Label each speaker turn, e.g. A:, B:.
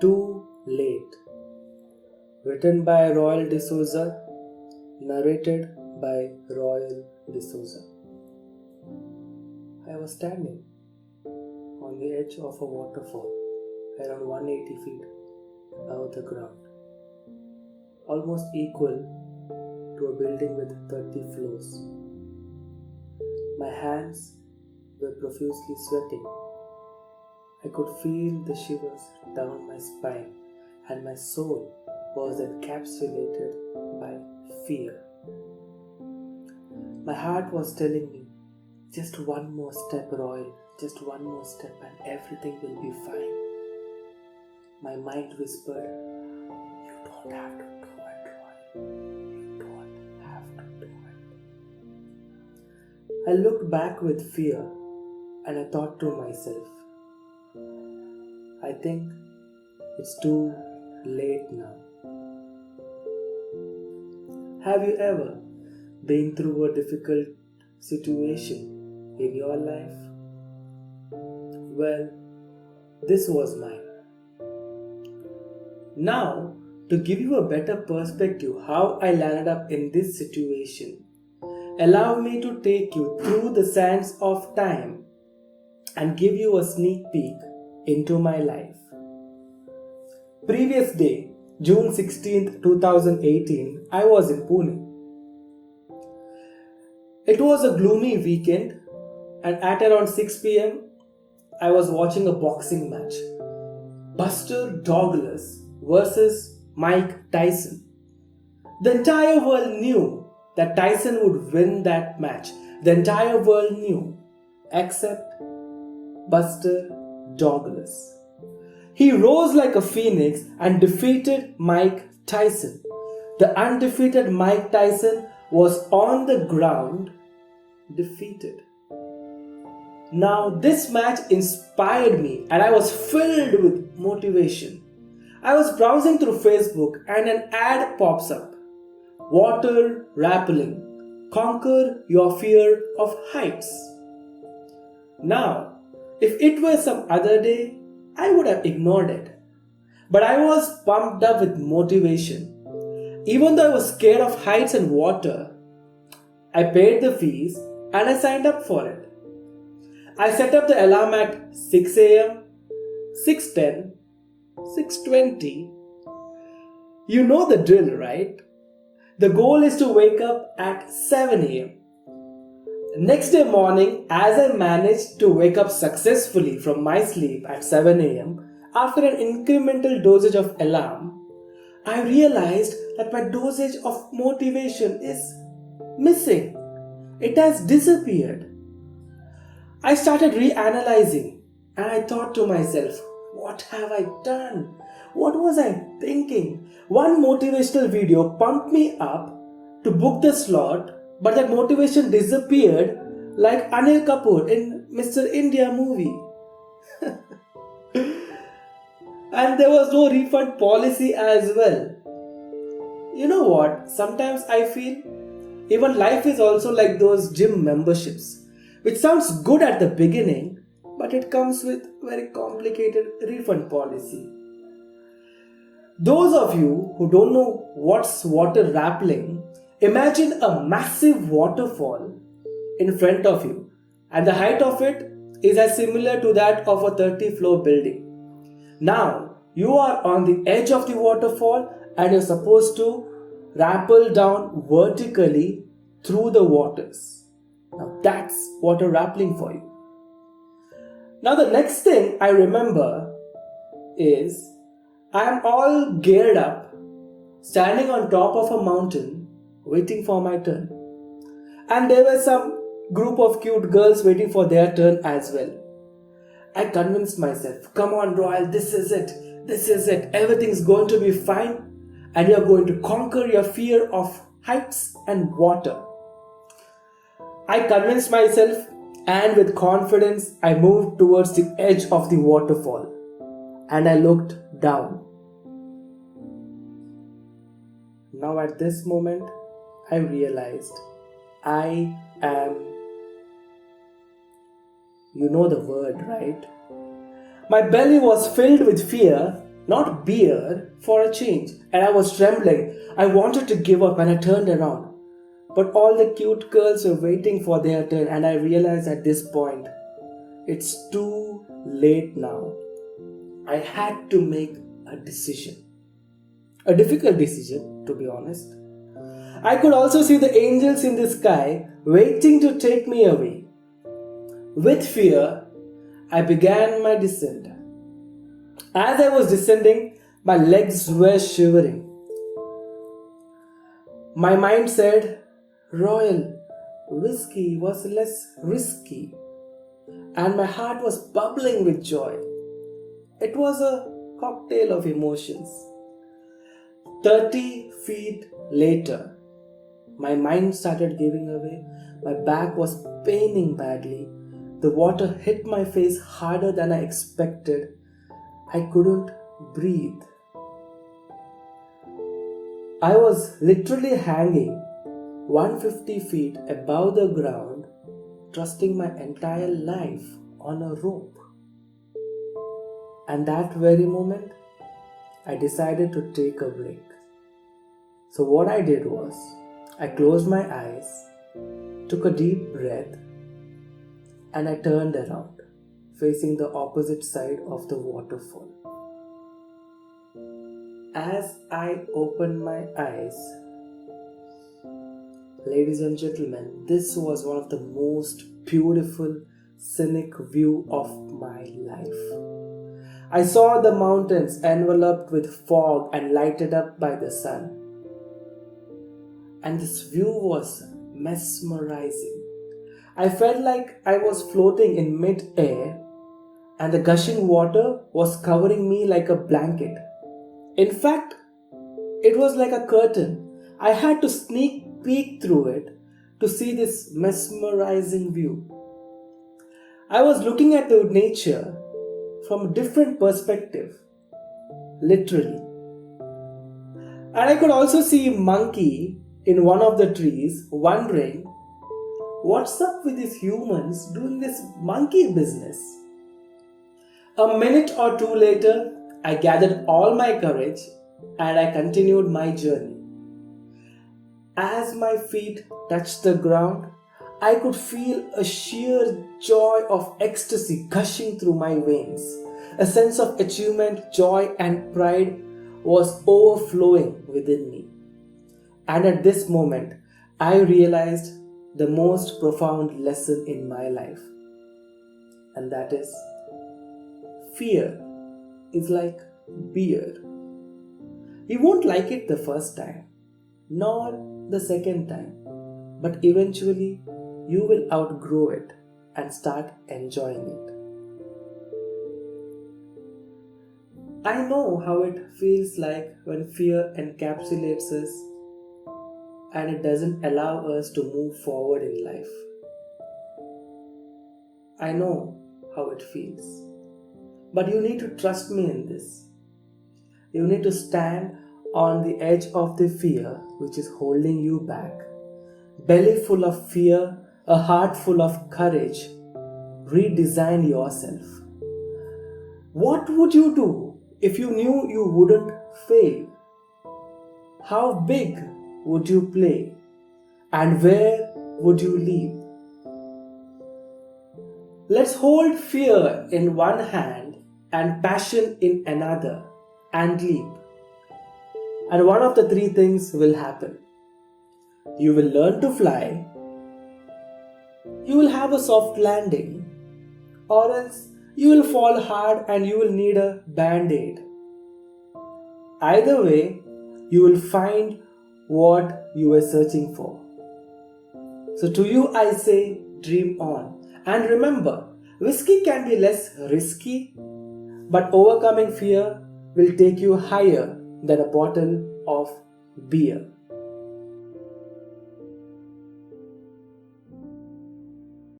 A: Too Late. Written by Roel Dsouza, narrated by Roel Dsouza. I was standing on the edge of a waterfall around 180 feet above the ground, almost equal to a building with 30 floors. My hands were profusely sweating. I could feel the shivers down my spine, and my soul was encapsulated by fear. My heart was telling me, just one more step, Roel, just one more step and everything will be fine. My mind whispered, you don't have to do it, Roel. You don't have to do it. I looked back with fear and I thought to myself, I think it's too late now. Have you ever been through a difficult situation in your life? Well, this was mine. Now, to give you a better perspective how I landed up in this situation, allow me to take you through the sands of time and give you a sneak peek into my life. Previous day, June 16th, 2018, I was in Pune. It was a gloomy weekend, and at around 6 p.m., I was watching a boxing match. Buster Douglas versus Mike Tyson. The entire world knew that Tyson would win that match. The entire world knew, except Buster Douglas. He rose like a phoenix and defeated Mike Tyson. The undefeated Mike Tyson was on the ground, defeated. Now this match inspired me and I was filled with motivation. I was browsing through Facebook and an ad pops up. Water rappelling. Conquer your fear of heights. Now, if it were some other day, I would have ignored it. But I was pumped up with motivation. Even though I was scared of heights and water, I paid the fees and I signed up for it. I set up the alarm at 6 a.m., 6:10, 6:20. You know the drill, right? The goal is to wake up at 7 a.m. Next day morning, as I managed to wake up successfully from my sleep at 7 a.m. after an incremental dosage of alarm, I realized that my dosage of motivation is missing. It has disappeared. I started reanalyzing and I thought to myself, what have I done? What was I thinking? One motivational video pumped me up to book the slot, but that motivation disappeared like Anil Kapoor in Mr. India movie. And there was no refund policy as well. You know what? Sometimes I feel even life is also like those gym memberships, which sounds good at the beginning, but it comes with very complicated refund policy. Those of you who don't know what's water rappelling, imagine a massive waterfall in front of you, and the height of it is as similar to that of a 30-floor building. Now, you are on the edge of the waterfall and you're supposed to rappel down vertically through the waters. Now, that's water rappelling for you. Now, the next thing I remember is I am all geared up, standing on top of a mountain, waiting for my turn. And there were some group of cute girls waiting for their turn as well. I convinced myself, come on Roel, this is it, everything's going to be fine and you're going to conquer your fear of heights and water. I convinced myself and with confidence I moved towards the edge of the waterfall and I looked down. Now at this moment, I realized I am, you know the word, right? My belly was filled with fear not beer, for a change. And I was trembling. I wanted to give up and I turned around. But all the cute girls were waiting for their turn, and I realized at this point, it's too late now. I had to make a decision. A difficult decision, to be honest. I could also see the angels in the sky waiting to take me away. With fear, I began my descent. As I was descending, my legs were shivering. My mind said, Royal, whiskey was less risky. And my heart was bubbling with joy. It was a cocktail of emotions. 30 feet later, my mind started giving away. My back was paining badly. The water hit my face harder than I expected. I couldn't breathe. I was literally hanging 150 feet above the ground, trusting my entire life on a rope. And that very moment, I decided to take a break. So what I did was, I closed my eyes, took a deep breath, and I turned around, facing the opposite side of the waterfall. As I opened my eyes, ladies and gentlemen, this was one of the most beautiful, scenic view of my life. I saw the mountains enveloped with fog and lighted up by the sun. And this view was mesmerizing. I felt like I was floating in mid-air and the gushing water was covering me like a blanket. In fact, it was like a curtain. I had to sneak peek through it to see this mesmerizing view. I was looking at the nature from a different perspective, literally. And I could also see a monkey in one of the trees wondering, what's up with these humans doing this monkey business? A minute or two later, I gathered all my courage and I continued my journey. As my feet touched the ground, I could feel a sheer joy of ecstasy gushing through my veins. A sense of achievement, joy, and pride was overflowing within me. And at this moment, I realized the most profound lesson in my life. And that is, fear is like beer. You won't like it the first time, nor the second time, but eventually you will outgrow it and start enjoying it. I know how it feels like when fear encapsulates us and it doesn't allow us to move forward in life. I know how it feels. But you need to trust me in this. You need to stand on the edge of the fear which is holding you back. Belly full of fear, a heart full of courage. Redesign yourself. What would you do if you knew you wouldn't fail? How big would you play? And where would you leave? Let's hold fear in one hand and passion in another and leap. And one of the three things will happen. You will learn to fly, you will have a soft landing, or else you will fall hard and you will need a band-aid. Either way, you will find what you were searching for. So to you I say, dream on. And remember, whiskey can be less risky, but overcoming fear will take you higher than a bottle of beer.